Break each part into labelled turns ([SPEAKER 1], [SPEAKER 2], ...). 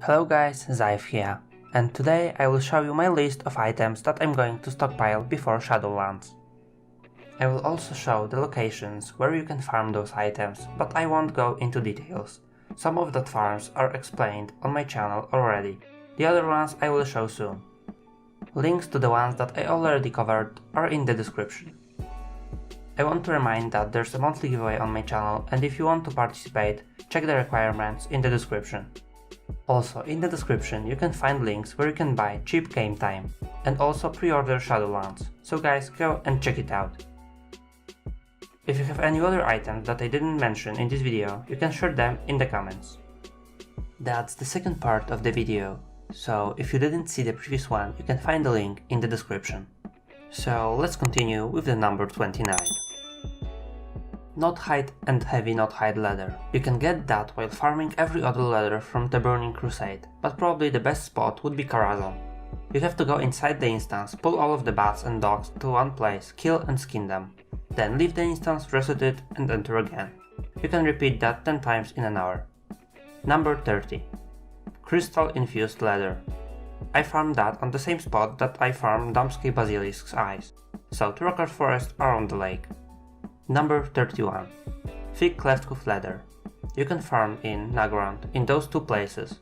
[SPEAKER 1] Hello guys, Zaaif here, and today I will show you my list of items that I'm going to stockpile before Shadowlands. I will also show the locations where you can farm those items, but I won't go into details. Some of the farms are explained on my channel already, the other ones I will show soon. Links to the ones that I already covered are in the description. I want to remind that there's a monthly giveaway on my channel, and if you want to participate, check the requirements in the description. Also, in the description you can find links where you can buy cheap game time, and also pre-order Shadowlands, so guys, go and check it out. If you have any other items that I didn't mention in this video, you can share them in the comments. That's the second part of the video, so if you didn't see the previous one, you can find the link in the description. So let's continue with the number 29. Not hide and heavy not hide leather. You can get that while farming every other leather from the Burning Crusade, but probably the best spot would be Karazhan. You have to go inside the instance, pull all of the bats and dogs to one place, kill and skin them. Then leave the instance, reset it and enter again. You can repeat that 10 times in an hour. Number 30. Crystal infused leather. I farmed that on the same spot that I farmed Damsky Basilisk's eyes, so to Rocker Forest around the lake. Number 31. Thick Clefthoof leather. You can farm in Nagrand in those two places.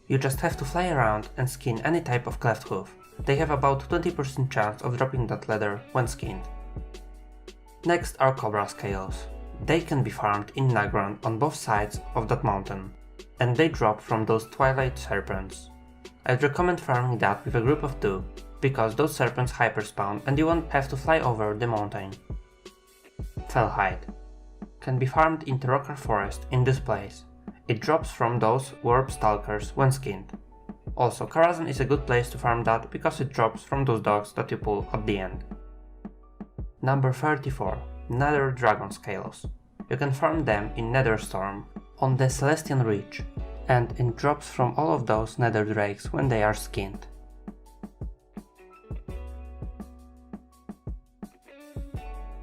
[SPEAKER 1] You just have to fly around and skin any type of Clefthoof. They have about 20% chance of dropping that leather when skinned. Next are Cobra Scales. They can be farmed in Nagrand on both sides of that mountain, and they drop from those Twilight Serpents. I'd recommend farming that with a group of 2, because those serpents hyperspawn and you won't have to fly over the mountain. Fellhide. Can be farmed in the Rocker Forest in this place. It drops from those Warp Stalkers when skinned. Also, Karazhan is a good place to farm that because it drops from those dogs that you pull at the end. Number 34. Nether Dragon Scales. You can farm them in Netherstorm on the Celestian Reach, and it drops from all of those Nether Drakes when they are skinned.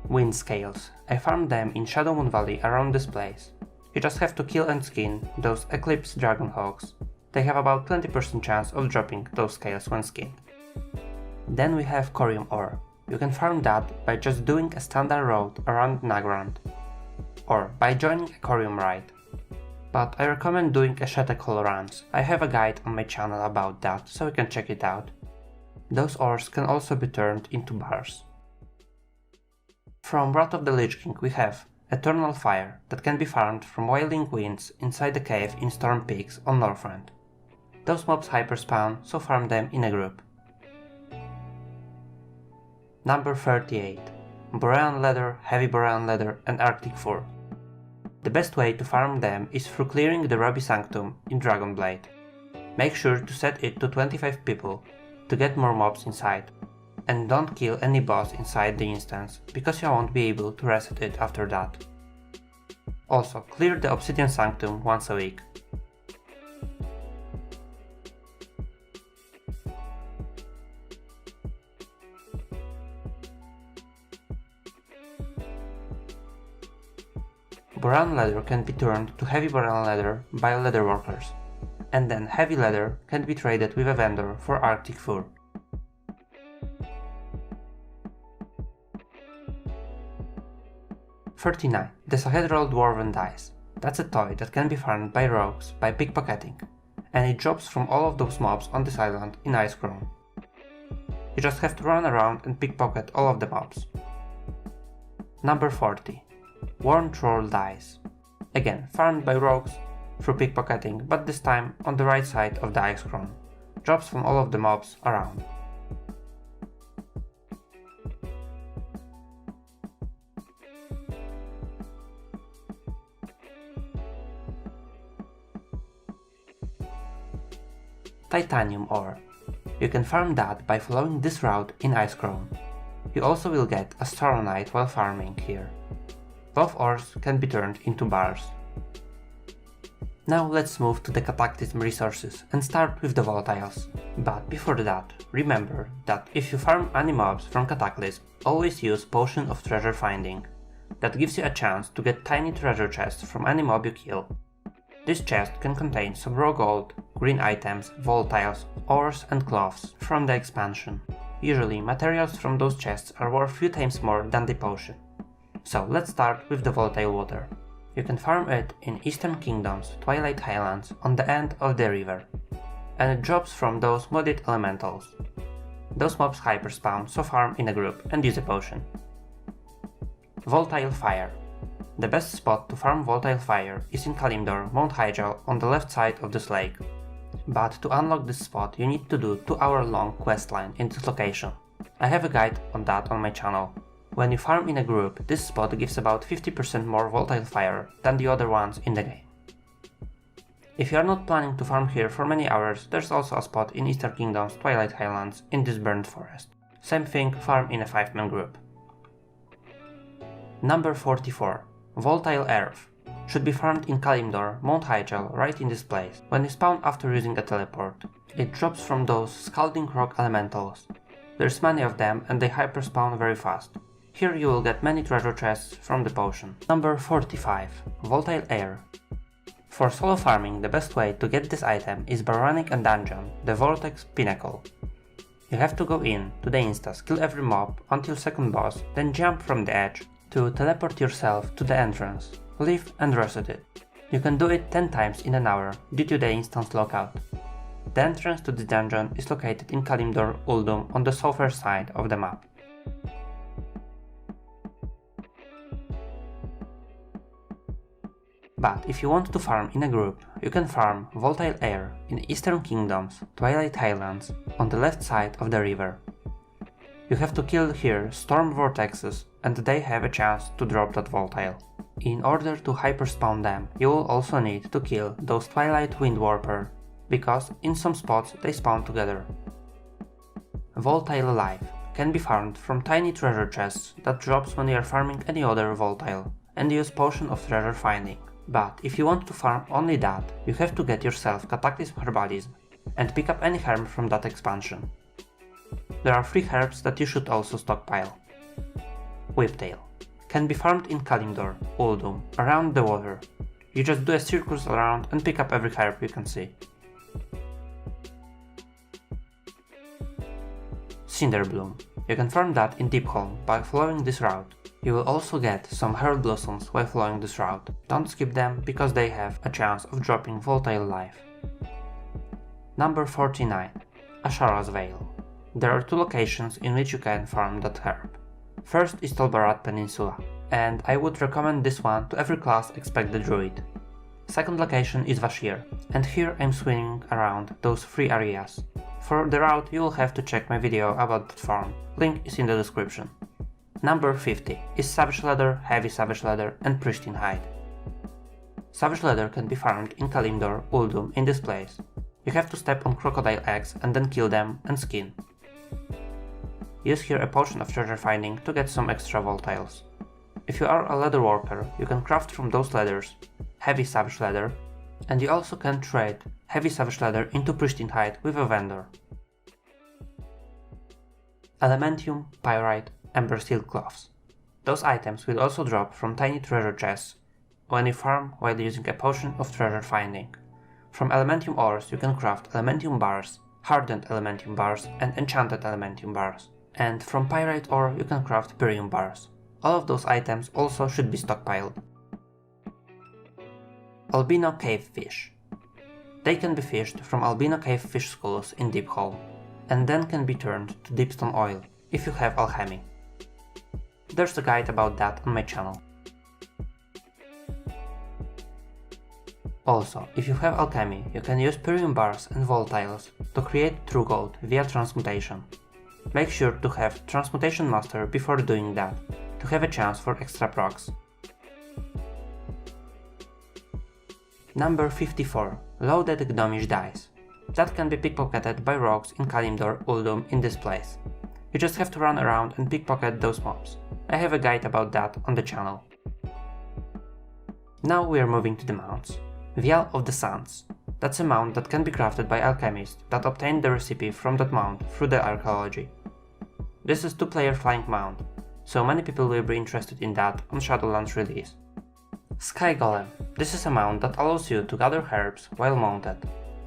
[SPEAKER 1] Wind Scales. I farmed them in Shadowmoon Valley around this place. You just have to kill and skin those Eclipse Dragonhawks. They have about 20% chance of dropping those scales when skinned. Then we have Corium Ore. You can farm that by just doing a standard road around Nagrand, or by joining a Corium raid. But I recommend doing a Shetek Hole runs. I have a guide on my channel about that, so you can check it out. Those ores can also be turned into bars. From Wrath of the Lich King we have Eternal Fire that can be farmed from Wailing Winds inside the cave in Storm Peaks on Northrend. Those mobs hyperspawn, so farm them in a group. Number 38. Borean Leather, Heavy Borean Leather and Arctic Fur. The best way to farm them is through clearing the Ruby Sanctum in Dragonblade. Make sure to set it to 25 people to get more mobs inside. And don't kill any boss inside the instance, because you won't be able to reset it after that. Also, clear the Obsidian Sanctum once a week. Borean leather can be turned to heavy Borean leather by leather workers, and then heavy leather can be traded with a vendor for Arctic fur. "39. The Sahedral Dwarven Dice. That's a toy that can be farmed by rogues by pickpocketing, and it drops from all of those mobs on this island in Icecrown. You just have to run around and pickpocket all of the mobs. Number 40. Worn Troll Dice. Again, farmed by rogues through pickpocketing, but this time on the right side of the Icecrown. Drops from all of the mobs around. Titanium Ore. You can farm that by following this route in Icecrown. You also will get a Stormlight while farming here. Both ores can be turned into bars. Now let's move to the Cataclysm resources and start with the volatiles. But before that, remember that if you farm any mobs from Cataclysm, always use Potion of Treasure Finding. That gives you a chance to get tiny treasure chests from any mob you kill. This chest can contain some raw gold, green items, volatiles, ores and cloths from the expansion. Usually materials from those chests are worth few times more than the potion. So let's start with the volatile water. You can farm it in Eastern Kingdom's Twilight Highlands on the end of the river, and it drops from those modded elementals. Those mobs hyperspawn, so farm in a group and use a potion. Volatile Fire. The best spot to farm Volatile Fire is in Kalimdor, Mount Hyjal on the left side of this lake. But to unlock this spot you need to do 2-hour-long questline in this location. I have a guide on that on my channel. When you farm in a group, this spot gives about 50% more Volatile Fire than the other ones in the game. If you are not planning to farm here for many hours, there's also a spot in Eastern Kingdom's Twilight Highlands in this burned forest. Same thing, farm in a 5-man group. Number 44. Volatile Earth. Should be farmed in Kalimdor, Mount Hyjal, right in this place. When you spawn after using a teleport, it drops from those Scalding Rock elementals. There's many of them and they hyperspawn very fast. Here you will get many treasure chests from the potion. Number 45. Volatile Air. For solo farming, the best way to get this item is by running a dungeon, the Vortex Pinnacle. You have to go in to the instas, kill every mob until second boss, then jump from the edge to teleport yourself to the entrance, leave and reset it. You can do it 10 times in an hour due to the instance lockout. The entrance to the dungeon is located in Kalimdor Uldum on the southern side of the map. But if you want to farm in a group, you can farm Volatile Air in Eastern Kingdom's Twilight Highlands on the left side of the river. You have to kill here storm vortexes and they have a chance to drop that volatile. In order to hyperspawn them, you will also need to kill those Twilight Windwarper, because in some spots they spawn together. Volatile Life can be farmed from tiny treasure chests that drops when you are farming any other volatile, and use Potion of Treasure Finding. But if you want to farm only that, you have to get yourself Cataclysm Herbalism and pick up any herb from that expansion. There are 3 herbs that you should also stockpile. Whiptail can be farmed in Kalimdor, Uldum, around the water. You just do a circus around and pick up every herb you can see. Cinderbloom. You can farm that in Deepholm by following this route. You will also get some Herald Blossoms while following this route. Don't skip them because they have a chance of dropping Volatile Life. Number 49. Ashara's Veil. There are 2 locations in which you can farm that herb. First is Tolbarat Peninsula, and I would recommend this one to every class except the Druid. Second location is Vashir, and here I'm swinging around those 3 areas. For the route you will have to check my video about that farm, link is in the description. Number 50 is Savage Leather, Heavy Savage Leather and Pristine Hide. Savage Leather can be farmed in Kalimdor, Uldum in this place. You have to step on crocodile eggs and then kill them and skin. Use here a Potion of Treasure Finding to get some extra volatiles. If you are a leather worker, you can craft from those leathers Heavy Savage Leather, and you also can trade Heavy Savage Leather into Pristine Hide with a vendor. Elementium, Pyrite, Ember Steel Cloths. Those items will also drop from tiny treasure chests when you farm while using a Potion of Treasure Finding. From Elementium ores you can craft Elementium bars, Hardened Elementium bars and Enchanted Elementium bars. And from Pyrite ore you can craft Pyrium bars. All of those items also should be stockpiled. Albino Cave Fish. They can be fished from albino cave fish skulls in Deepholm, and then can be turned to deepstone oil if you have alchemy. There's a guide about that on my channel. Also, if you have alchemy, you can use Pyrium bars and volatiles to create true gold via transmutation. Make sure to have Transmutation Master before doing that, to have a chance for extra procs. Number 54. Loaded Gnomish Dice. That can be pickpocketed by rogues in Kalimdor Uldum in this place. You just have to run around and pickpocket those mobs. I have a guide about that on the channel. Now we are moving to the mounts. Vial of the Sands. That's a mount that can be crafted by alchemists that obtain the recipe from that mount through the archaeology. This is 2-player flying mount, so many people will be interested in that on Shadowlands release. Sky Golem. This is a mount that allows you to gather herbs while mounted.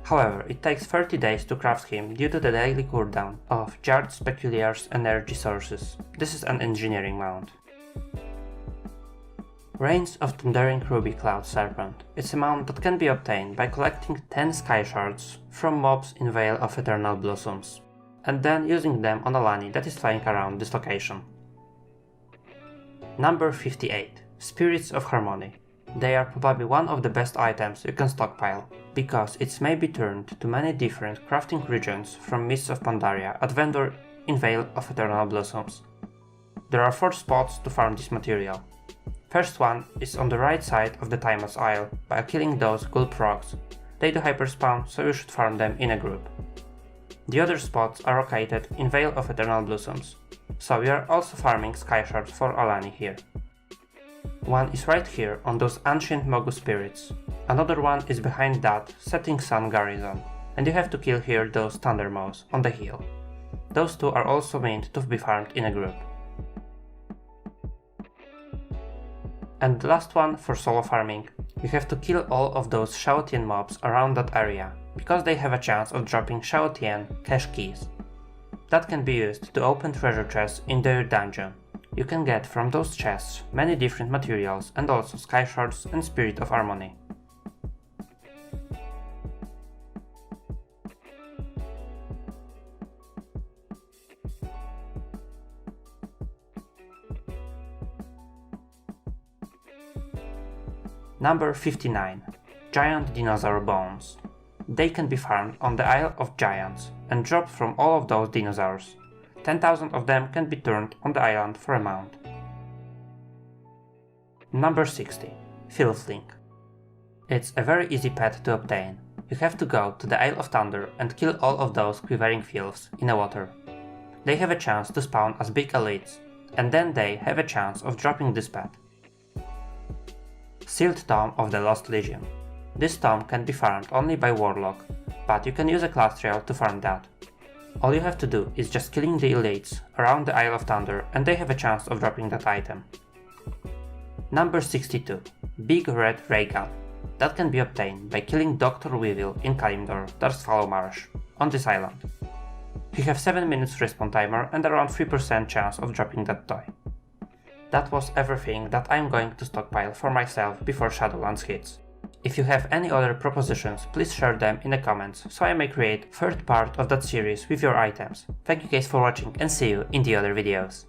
[SPEAKER 1] However, it takes 30 days to craft him due to the daily cooldown of Jard's Peculiar's energy sources. This is an engineering mount. Reigns of Thundering Ruby Cloud Serpent. It's a mount that can be obtained by collecting 10 sky shards from mobs in Vale of Eternal Blossoms, and then using them on a Lani that is flying around this location. Number 58. Spirits of Harmony. They are probably one of the best items you can stockpile, because it may be turned to many different crafting regions from Mists of Pandaria at vendor in Vale of Eternal Blossoms. There are 4 spots to farm this material. First one is on the right side of the Timeless Isle by killing those gulp frogs. They do hyperspawn, so you should farm them in a group. The other spots are located in Vale of Eternal Blossoms, so we are also farming sky shards for Alani here. One is right here on those ancient Mogu spirits. Another one is behind that Setting Sun Garrison, and you have to kill here those Thunder Mows on the hill. Those two are also meant to be farmed in a group. And the last one for solo farming. You have to kill all of those Shaotian mobs around that area, because they have a chance of dropping Shaotian cache keys. That can be used to open treasure chests in their dungeon. You can get from those chests many different materials and also sky shards and Spirit of Harmony. Number 59. Giant Dinosaur Bones. They can be farmed on the Isle of Giants and dropped from all of those dinosaurs. 10,000 of them can be turned on the island for a mount. Number 60. Filthlink. It's a very easy pet to obtain. You have to go to the Isle of Thunder and kill all of those quivering filths in the water. They have a chance to spawn as big elites, and then they have a chance of dropping this pet. Sealed Tome of the Lost Legion. This tome can be farmed only by Warlock, but you can use a class trail to farm that. All you have to do is just killing the elites around the Isle of Thunder and they have a chance of dropping that item. Number 62. Big Red Raygun. That can be obtained by killing Dr. Weevil in Kalimdor, Darksfallow Marsh, on this island. You have 7 minutes respawn timer and around 3% chance of dropping that toy. That was everything that I'm going to stockpile for myself before Shadowlands hits. If you have any other propositions, please share them in the comments so I may create third part of that series with your items. Thank you guys for watching and see you in the other videos.